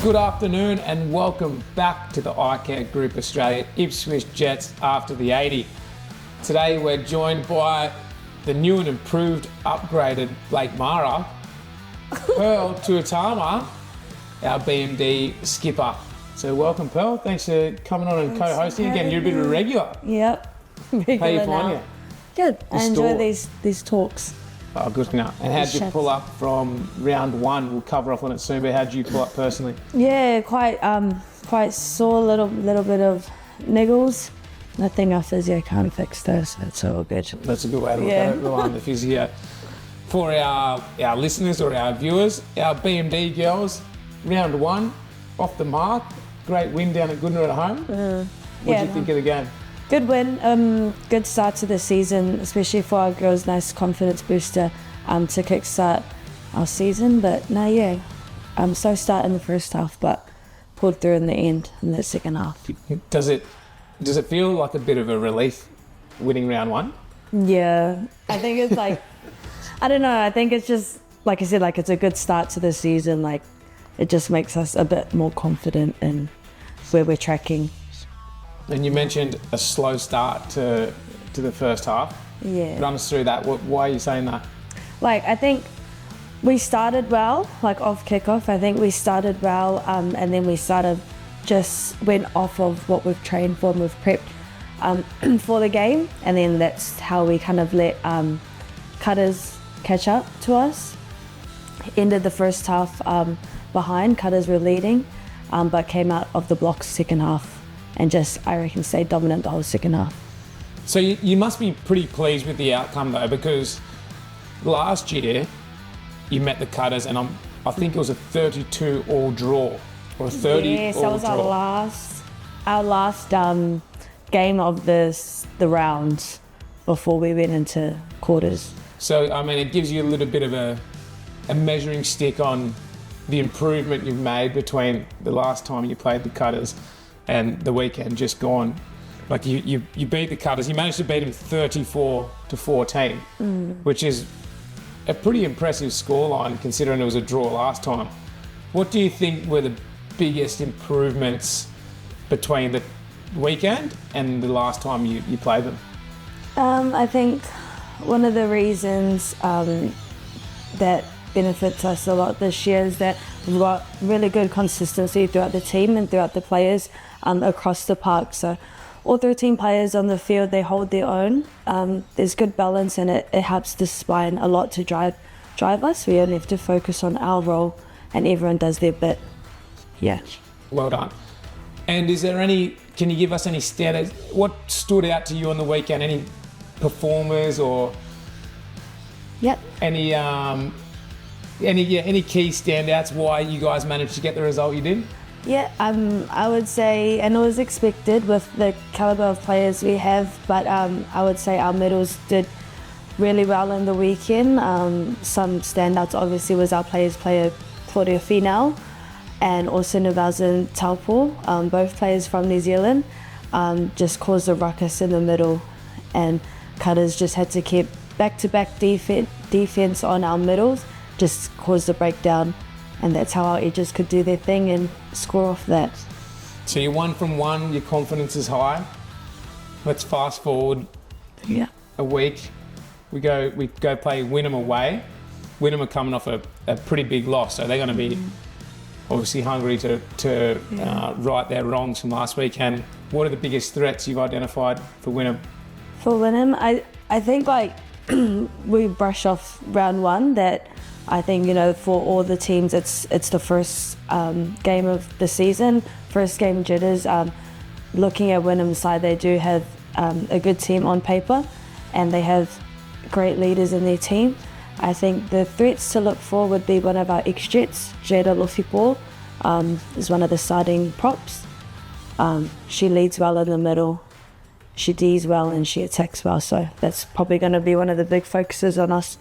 Good afternoon and welcome back to the iCare Group Australia Ipswich Jets after the 80. Today we're joined by the new and improved, upgraded Blake Mara, Pearl Tuitama, our BMD skipper. So welcome, Pearl. Thanks for coming on and co-hosting again. You're a bit of a regular. Yep. Regular. How you finding it? Good. I enjoy these talks. Oh, Goodna. And how'd you pull up from round one? We'll cover off on it soon, but how'd you pull up personally? Yeah, quite sore, little bit of niggles. Nothing our physio can't fix though, so it's all good. That's a good way to look at it, rely on the physio. For our listeners or our viewers, our BMD girls, round one, off the mark. Great win down at Goodna at home. What did you think of the game? Good win, good start to the season, especially for our girls. Nice confidence booster to kickstart our season. But no, slow start in the first half, but pulled through in the end in the second half. Does it feel like a bit of a relief winning round one? Yeah, I think it's like I don't know. I think it's just like I said, like it's a good start to the season. Like it just makes us a bit more confident in where we're tracking. And you mentioned a slow start to the first half. Yeah. Run us through that. Why are you saying that? Like, I think we started well, like off kickoff. I think we started well, and then we just went off of what we've trained for and we've prepped for the game. And then that's how we kind of let Cutters catch up to us. Ended the first half behind. Cutters were leading, but came out of the blocks second half. And just, I reckon, stayed dominant the whole second half. So you must be pretty pleased with the outcome though, because last year you met the Cutters and I think it was a 32 all draw or a 30 yes, all that was draw. our last game of the round before we went into quarters. So I mean, it gives you a little bit of a measuring stick on the improvement you've made between the last time you played the Cutters and the weekend just gone. Like you beat the Cutters, you managed to beat them 34-14, which is a pretty impressive scoreline considering it was a draw last time. What do you think were the biggest improvements between the weekend and the last time you played them? I think one of the reasons that benefits us a lot this year is that we've got really good consistency throughout the team and throughout the players across the park. So all 13 players on the field, they hold their own. There's good balance and it helps the spine a lot to drive us. We only have to focus on our role and everyone does their bit. Yeah. Well done. And can you give us any standouts? What stood out to you on the weekend? Any performers or any key standouts why you guys managed to get the result you did? Yeah, I would say, and it was expected with the calibre of players we have, but I would say our middles did really well in the weekend. Some standouts obviously was our player Claudia Finau and also Navaza Taupo, both players from New Zealand, just caused a ruckus in the middle and Cutters just had to keep back-to-back defence on our middles, just caused a breakdown. And that's how our edges could do their thing and score off that. So you're 1 from 1, your confidence is high. Let's fast forward a week. We go play Wynnum away. Wynnum are coming off a pretty big loss, so they're going to be obviously hungry to right their wrongs from last week. And what are the biggest threats you've identified for Wynnum? For Wynnum, I think like we brush off round one that I think, for all the teams, it's the first game of the season, first game jitters. Looking at Wynnum's side, they do have a good team on paper and they have great leaders in their team. I think the threats to look for would be one of our ex-Jets, Jada Lufipo, is one of the starting props. She leads well in the middle, she Ds well and she attacks well, so that's probably going to be one of the big focuses on us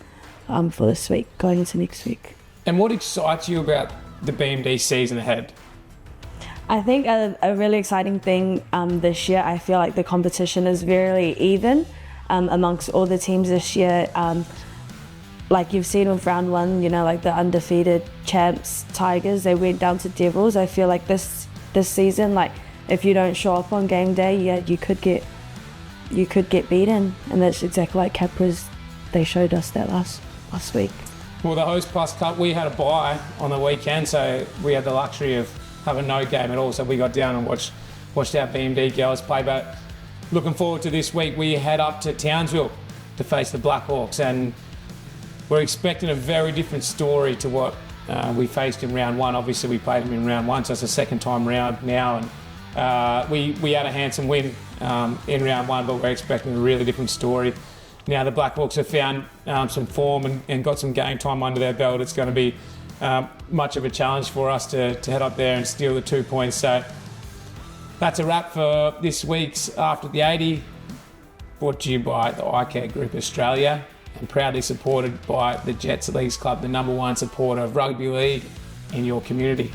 for this week, going into next week. And what excites you about the BMD season ahead? I think a really exciting thing this year, I feel like the competition is very even amongst all the teams this year. Like you've seen with round one, like the undefeated champs Tigers, they went down to Devils. I feel like this season, like if you don't show up on game day, yeah, you could get beaten, and that's exactly like Capras. They showed us that last week. Well, the Host Plus Cup, we had a bye on the weekend, so we had the luxury of having no game at all. So we got down and watched our BMD girls play. But looking forward to this week, we head up to Townsville to face the Blackhawks, and we're expecting a very different story to what we faced in round one. Obviously, we played them in round one, so it's the second time round now, and we had a handsome win in round one, but we're expecting a really different story. Now the Blackhawks have found some form and got some game time under their belt. It's going to be much of a challenge for us to head up there and steal the 2 points. So that's a wrap for this week's After the 80, brought to you by the iCare Group Australia and proudly supported by the Jets Leagues Club, the #1 supporter of rugby league in your community.